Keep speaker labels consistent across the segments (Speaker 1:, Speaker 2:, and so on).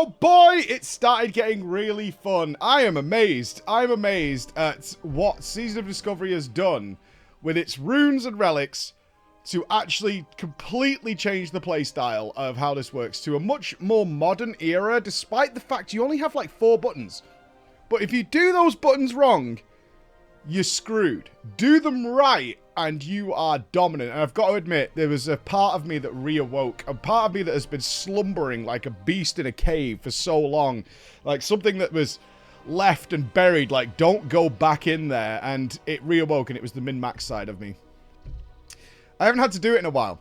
Speaker 1: Oh boy, it started getting really fun. I am amazed. I'm amazed at what Season of Discovery has done with its runes and relics to actually completely change the playstyle of how this works to a much more modern era, despite the fact you only have like 4 buttons. But if you do those buttons wrong, you're screwed. Do them right, and you are dominant. And I've got to admit, there was a part of me that reawoke. A part of me that has been slumbering like a beast in a cave for so long. Like something that was left and buried, like don't go back in there. And it reawoke, and it was the min-max side of me. I haven't had to do it in a while.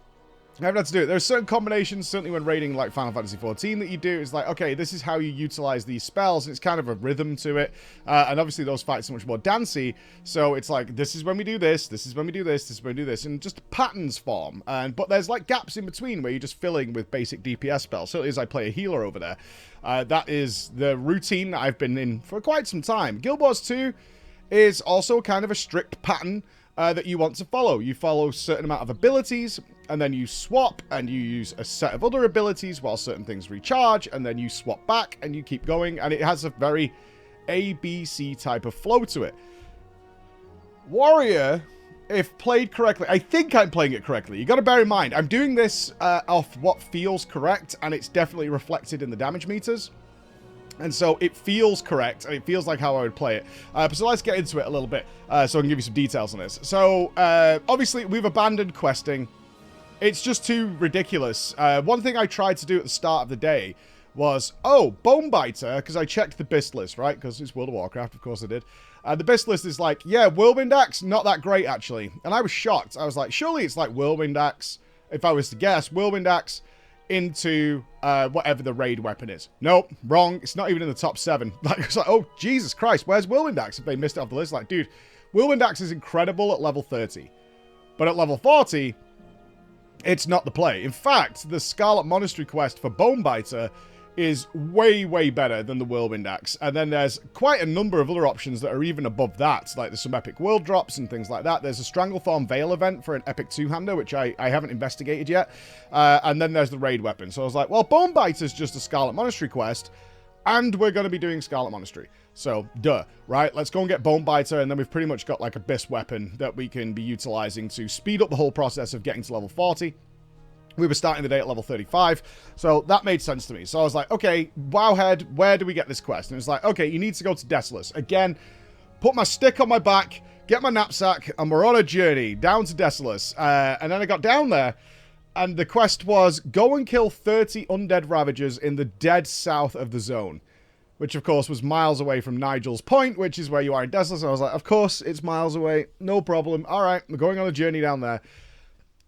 Speaker 1: I haven't had to do it. There are certain combinations, certainly when raiding like Final Fantasy XIV, that you do. It's like, okay, this is how you utilize these spells. It's kind of a rhythm to it. And obviously those fights are much more dancey. So it's like, this is when we do this. This is when we do this. This is when we do this. And just patterns form. But there's like gaps in between where you're just filling with basic DPS spells. Certainly as I play a healer over there. That is the routine that I've been in for quite some time. Guild Wars 2 is also kind of a strict pattern that you want to follow. You follow a certain amount of abilities, and then you swap, and you use a set of other abilities while certain things recharge, and then you swap back, and you keep going, and it has a very ABC type of flow to it. Warrior, if played correctly, I think I'm playing it correctly. You got to bear in mind, I'm doing this off what feels correct, and it's definitely reflected in the damage meters. And so it feels correct, and it feels like how I would play it. So let's get into it a little bit, so I can give you some details on this. So, obviously, we've abandoned questing. It's just too ridiculous. One thing I tried to do at the start of the day was, Bonebiter, because I checked the BIST list, right? Because it's World of Warcraft, of course I did. The BIST list is like, yeah, Whirlwind Axe, not that great, actually. And I was shocked. I was like, surely it's like Whirlwind Axe, if I was to guess, Whirlwind Axe into whatever the raid weapon is. Nope, wrong. It's not even in the top 7. Like, it's like, oh, Jesus Christ, where's Whirlwind Axe? If they missed it off the list, like, dude, Whirlwind Axe is incredible at level 30. But at level 40, it's not the play. In fact, the Scarlet Monastery quest for Bonebiter is way, way better than the Whirlwind Axe. And then there's quite a number of other options that are even above that. Like there's some epic world drops and things like that. There's a Stranglethorn Veil event for an epic two-hander, which I haven't investigated yet. And then there's the raid weapon. So I was like, well, Bonebiter's just a Scarlet Monastery quest, and we're going to be doing Scarlet Monastery. So, duh, right? Let's go and get Bonebiter, and then we've pretty much got like a BIS weapon that we can be utilizing to speed up the whole process of getting to level 40. We were starting the day at level 35, so that made sense to me. So I was like, okay, Wowhead, where do we get this quest? And it's like, okay, you need to go to Desolace. Again, put my stick on my back, get my knapsack, and we're on a journey down to Desolace. And then I got down there, and the quest was, go and kill 30 undead Ravagers in the dead south of the zone. Which, of course, was miles away from Nigel's Point, which is where you are in Desolace. And I was like, of course, it's miles away, no problem. All right, we're going on a journey down there.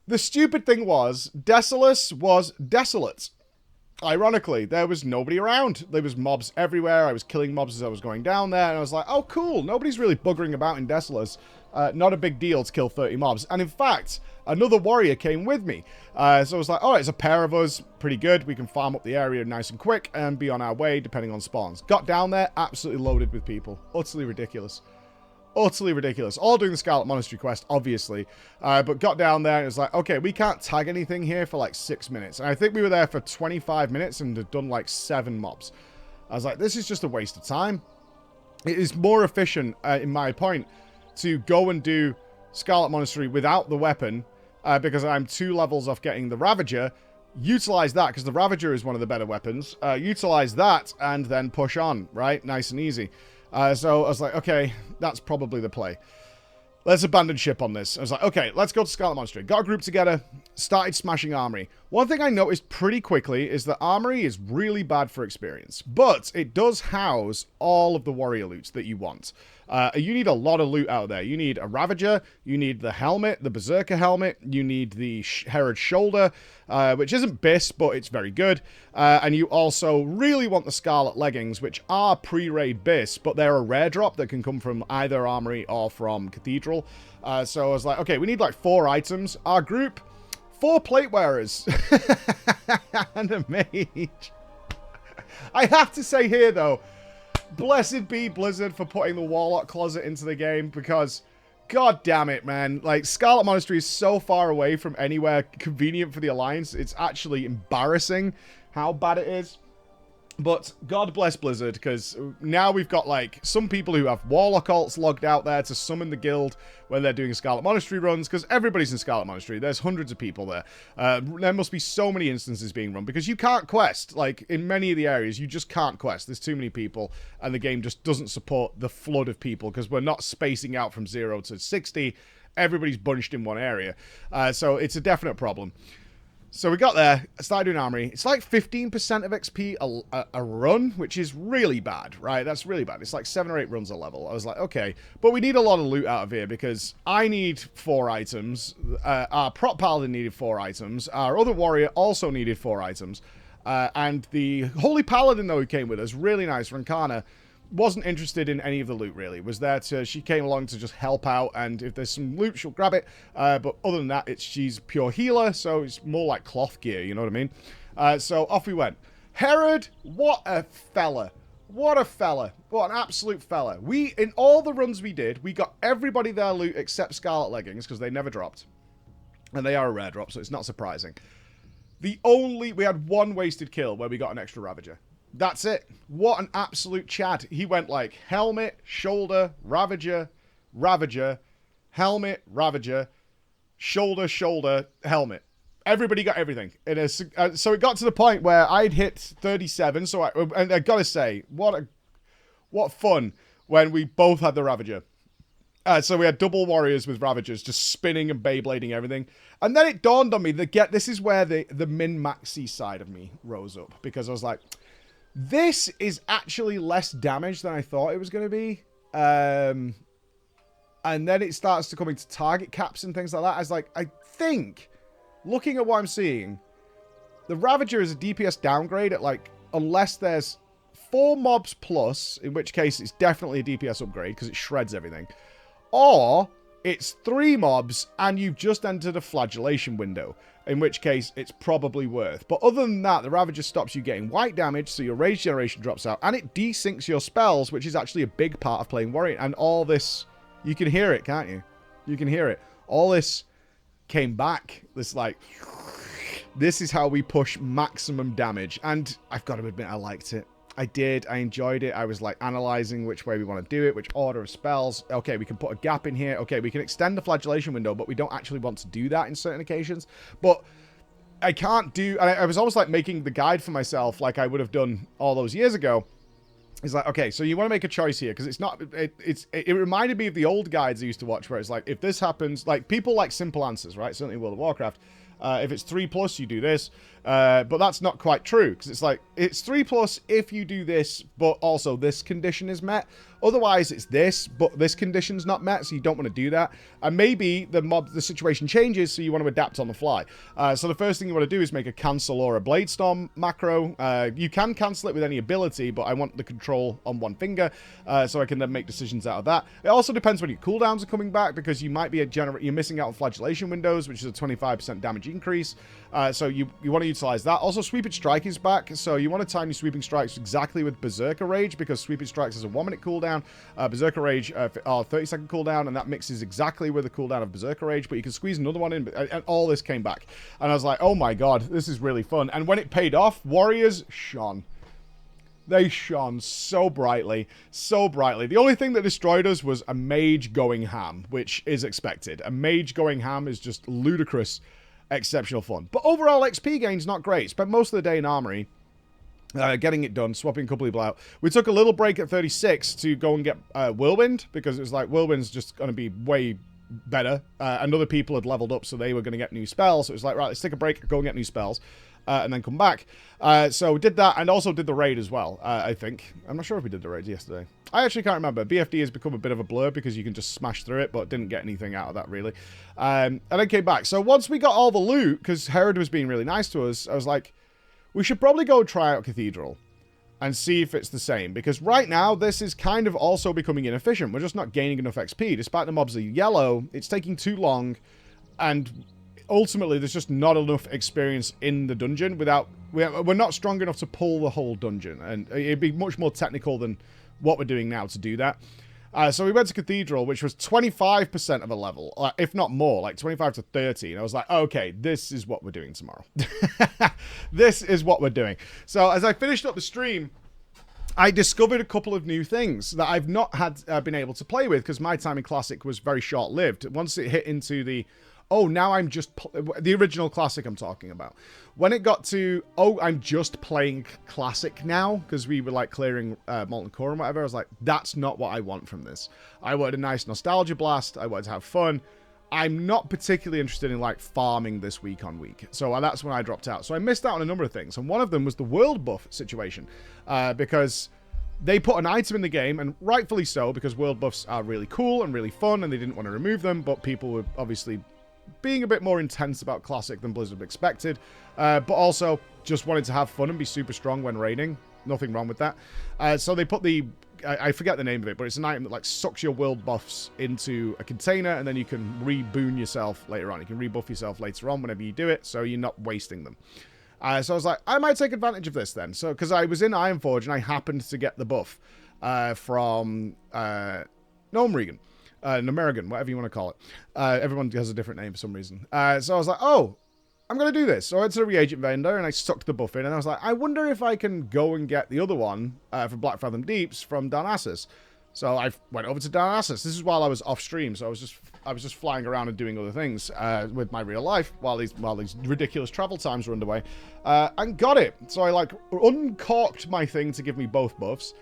Speaker 1: The stupid thing was, Desolace was desolate. Ironically, there was nobody around. There was mobs everywhere. I was killing mobs as I was going down there. And I was like, oh, cool. Nobody's really buggering about in Desolace. Not a big deal to kill 30 mobs. And in fact, another warrior came with me. So I was like, oh, it's a pair of us. Pretty good. We can farm up the area nice and quick and be on our way, depending on spawns. Got down there, absolutely loaded with people. Utterly ridiculous. Utterly ridiculous. All doing the Scarlet Monastery quest, obviously. But got down there and it was like, okay, we can't tag anything here for like 6 minutes. And I think we were there for 25 minutes and had done like 7 mobs. I was like, this is just a waste of time. It is more efficient, in my point, to go and do Scarlet Monastery without the weapon, because I'm 2 levels off getting the Ravager. Utilize that, because the Ravager is one of the better weapons. Utilize that, and then push on, right? Nice and easy. So I was like, okay, that's probably the play. Let's abandon ship on this. I was like, okay, let's go to Scarlet Monastery. Got a group together, started smashing Armory. One thing I noticed pretty quickly is that Armory is really bad for experience, but it does house all of the warrior loot that you want. You need a lot of loot out there. You need a Ravager, you need the helmet, the Berserker helmet, you need the Herod shoulder, which isn't BIS, but it's very good. And you also really want the Scarlet leggings, which are pre-raid BIS, but they're a rare drop that can come from either Armory or from Cathedral. So I was like, okay, we need like 4 items. Our group, 4 plate wearers and a mage. I have to say here, though, blessed be Blizzard for putting the Warlock Closet into the game, because god damn it, man. Like, Scarlet Monastery is so far away from anywhere convenient for the Alliance. It's actually embarrassing how bad it is. But God bless Blizzard, because now we've got, like, some people who have Warlock alts logged out there to summon the guild when they're doing Scarlet Monastery runs, because everybody's in Scarlet Monastery. There's hundreds of people there. There must be so many instances being run, because you can't quest. Like, in many of the areas, you just can't quest. There's too many people, and the game just doesn't support the flood of people, because we're not spacing out from 0 to 60. Everybody's bunched in one area. So it's a definite problem. So we got there, started doing Armory. It's like 15% of XP a run, which is really bad, right? That's really bad. It's like 7 or 8 runs a level. I was like, okay. But we need a lot of loot out of here because I need 4 items. Our prop paladin needed 4 items. Our other warrior also needed 4 items. And the holy paladin, though, who came with us, really nice, Rankana, wasn't interested in any of the loot, really. Was there to, she came along to just help out, and if there's some loot, she'll grab it. But other than that, she's pure healer, so it's more like cloth gear, you know what I mean? So off we went. Herod, what a fella. What a fella. What an absolute fella. In all the runs we did, we got everybody their loot except Scarlet Leggings, because they never dropped. And they are a rare drop, so it's not surprising. We had 1 wasted kill where we got an extra Ravager. That's it. What an absolute Chad. He went like helmet, shoulder, Ravager, Ravager, helmet, Ravager, shoulder, shoulder, helmet. Everybody got everything. So it got to the point where I'd hit 37. And I gotta say, what fun when we both had the Ravager. So we had double warriors with Ravagers just spinning and Beyblading everything. And then it dawned on me that this is where the min-maxy side of me rose up. Because I was like, this is actually less damage than I thought it was going to be. And then it starts to come into target caps and things like that. I was like, I think, looking at what I'm seeing, the Ravager is a DPS downgrade at like, unless there's 4 mobs plus, in which case it's definitely a DPS upgrade because it shreds everything. Or it's 3 mobs and you've just entered a flagellation window, in which case it's probably worth. But other than that, the Ravager stops you getting white damage, so your rage generation drops out, and it desyncs your spells, which is actually a big part of playing Warrior. And all this, you can hear it, can't you? You can hear it. All this came back. This is how we push maximum damage. And I've got to admit, I liked it. I did. I enjoyed it. I was like analyzing which way we want to do it, which order of spells. Okay, we can put a gap in here. Okay, we can extend the flagellation window, but we don't actually want to do that in certain occasions. But I can't do... I was almost like making the guide for myself like I would have done all those years ago. It's like, okay, so you want to make a choice here, because it's not... It reminded me of the old guides I used to watch, where it's like, if this happens... Like, people like simple answers, right? Certainly in World of Warcraft. If it's 3+, you do this. But that's not quite true, because it's like, it's 3+ if you do this, but also this condition is met. Otherwise, it's this, but this condition's not met, so you don't want to do that. And maybe the situation changes, so you want to adapt on the fly. So the first thing you want to do is make a cancel or a Bladestorm macro. You can cancel it with any ability, but I want the control on 1 finger, so I can then make decisions out of that. It also depends when your cooldowns are coming back, because you might be you're missing out on flagellation windows, which is a 25% damage increase. So you want to utilize that. Also, Sweeping Strike is back, so you want to time your Sweeping Strikes exactly with Berserker Rage, because Sweeping Strikes has a 1-minute cooldown, Berserker Rage 30-second cooldown, and that mixes exactly with the cooldown of Berserker Rage, but you can squeeze another one in, and all this came back. And I was like, oh my god, this is really fun. And when it paid off, Warriors shone. They shone so brightly, so brightly. The only thing that destroyed us was a mage going ham, which is expected. A mage going ham is just ludicrous, exceptional fun. But overall XP gain's not great. Spent most of the day in Armory, getting it done, swapping a couple of people out. We took a little break at 36 to go and get Whirlwind, because it was like, Whirlwind's just going to be way better. And other people had leveled up, so they were going to get new spells. So it was like, right, let's take a break, go and get new spells, and then come back. So we did that, and also did the raid as well, I think. I'm not sure if we did the raid yesterday. I actually can't remember. BFD has become a bit of a blur, because you can just smash through it, but didn't get anything out of that, really. And then came back. So once we got all the loot, because Herod was being really nice to us, I was like, we should probably go try out Cathedral and see if it's the same. Because right now, this is kind of also becoming inefficient. We're just not gaining enough XP. Despite the mobs are yellow, it's taking too long. And ultimately, there's just not enough experience in the dungeon without... We're not strong enough to pull the whole dungeon. And it'd be much more technical than what we're doing now to do that. So we went to Cathedral, which was 25% of a level, if not more, like 25 to 30. And I was like, okay, this is what we're doing tomorrow. This is what we're doing. So as I finished up the stream, I discovered a couple of new things that I've not had been able to play with because my time in Classic was very short-lived. Once it hit into the, oh, now I'm just... the original Classic I'm talking about. When it got to, oh, I'm just playing Classic now, because we were, like, clearing Molten Core and whatever, I was like, that's not what I want from this. I wanted a nice nostalgia blast. I wanted to have fun. I'm not particularly interested in, like, farming this week on week. So that's when I dropped out. So I missed out on a number of things. And one of them was the world buff situation. Because they put an item in the game, and rightfully so, because world buffs are really cool and really fun, and they didn't want to remove them. But people were obviously being a bit more intense about Classic than Blizzard expected. But also just wanted to have fun and be super strong when raiding. Nothing wrong with that. So they put the... I forget the name of it, but it's an item that like sucks your world buffs into a container, and then you can reboon yourself later on. You can rebuff yourself later on whenever you do it, so you're not wasting them. So I was like, I might take advantage of this then. So because I was in Ironforge and I happened to get the buff from Nomerigan, Nomerigan, whatever you want to call it. Everyone has a different name for some reason. So I was like, oh, I'm going to do this. So I went to the reagent vendor and I sucked the buff in, and I was like, I wonder if I can go and get the other one for Black Fathom Deeps from Darnassus. So I went over to Darnassus. This is while I was off stream, so I was just flying around and doing other things with my real life while these ridiculous travel times were underway, and got it. So I like uncorked my thing to give me both buffs.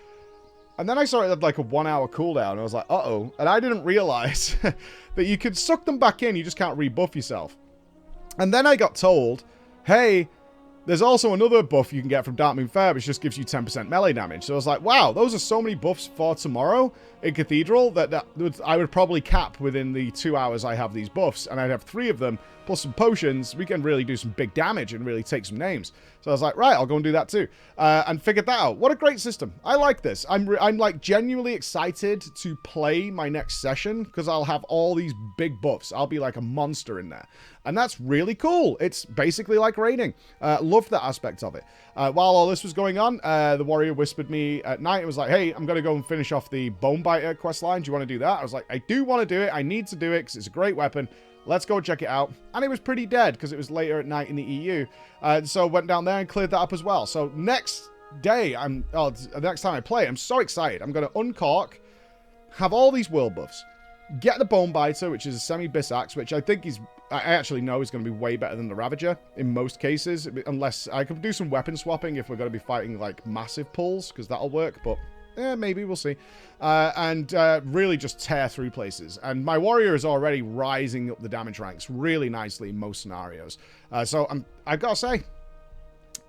Speaker 1: And then I saw it had like a 1 hour cooldown, and I was like, uh-oh. And I didn't realize that you could suck them back in, you just can't rebuff yourself. And then I got told, hey, there's also another buff you can get from Darkmoon Fair, which just gives you 10% melee damage. So I was like, wow, those are so many buffs for tomorrow in Cathedral that I would probably cap within the 2 hours I have these buffs. And I'd have 3 of them, plus some potions. We can really do some big damage and really take some names. So I was like, right, I'll go and do that too. And figured that out. What a great system. I like this. I'm like genuinely excited to play my next session because I'll have all these big buffs. I'll be like a monster in there. And that's really cool. It's basically like raiding. Loved that aspect of it. While all this was going on, the warrior whispered me at night. It was like, hey, I'm going to go and finish off the Bonebiter questline. Do you want to do that? I was like, I do want to do it. I need to do it because it's a great weapon. Let's go check it out. And it was pretty dead because it was later at night in the EU. So went down there and cleared that up as well. So next day, the next time I play, I'm so excited. I'm going to uncork, have all these world buffs, get the Bonebiter, which is a semi-bis axe, which I think I actually know is going to be way better than the Ravager in most cases, unless I could do some weapon swapping if we're going to be fighting like massive pulls, because that'll work, but maybe we'll see. And really just tear through places. And my warrior is already rising up the damage ranks really nicely in most scenarios. So I've got to say,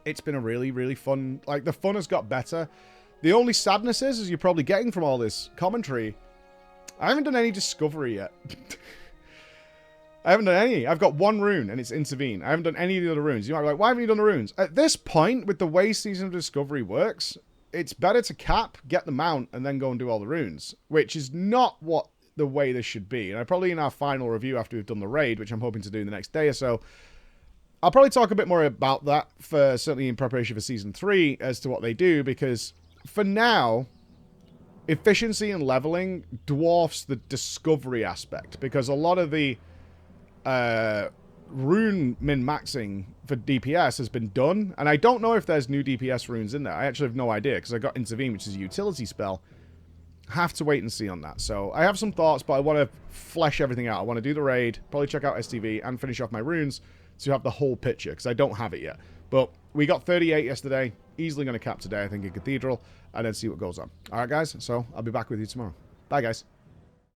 Speaker 1: it's been a really, really fun, like the fun has got better. The only sadness is, as you're probably getting from all this commentary, I haven't done any discovery yet. I haven't done any. I've got 1 rune, and it's Intervene. I haven't done any of the other runes. You might be like, why haven't you done the runes? At this point, with the way Season of Discovery works, it's better to cap, get the mount, and then go and do all the runes, which is not what the way this should be. And I probably in our final review after we've done the raid, which I'm hoping to do in the next day or so, I'll probably talk a bit more about that, for certainly in preparation for Season 3, as to what they do, because for now, efficiency and leveling dwarfs the discovery aspect, because a lot of the rune min-maxing for DPS has been done, and I don't know if there's new DPS runes in there. I actually have no idea, because I got Intervene, which is a utility spell. Have to wait and see on that. So I have some thoughts, but I want to flesh everything out. I want to do the raid, probably check out STV, and finish off my runes to have the whole picture, because I don't have it yet. But we got 38 yesterday, easily going to cap today, I think, in Cathedral, and then see what goes on. Alright, guys, so I'll be back with you tomorrow. Bye, guys.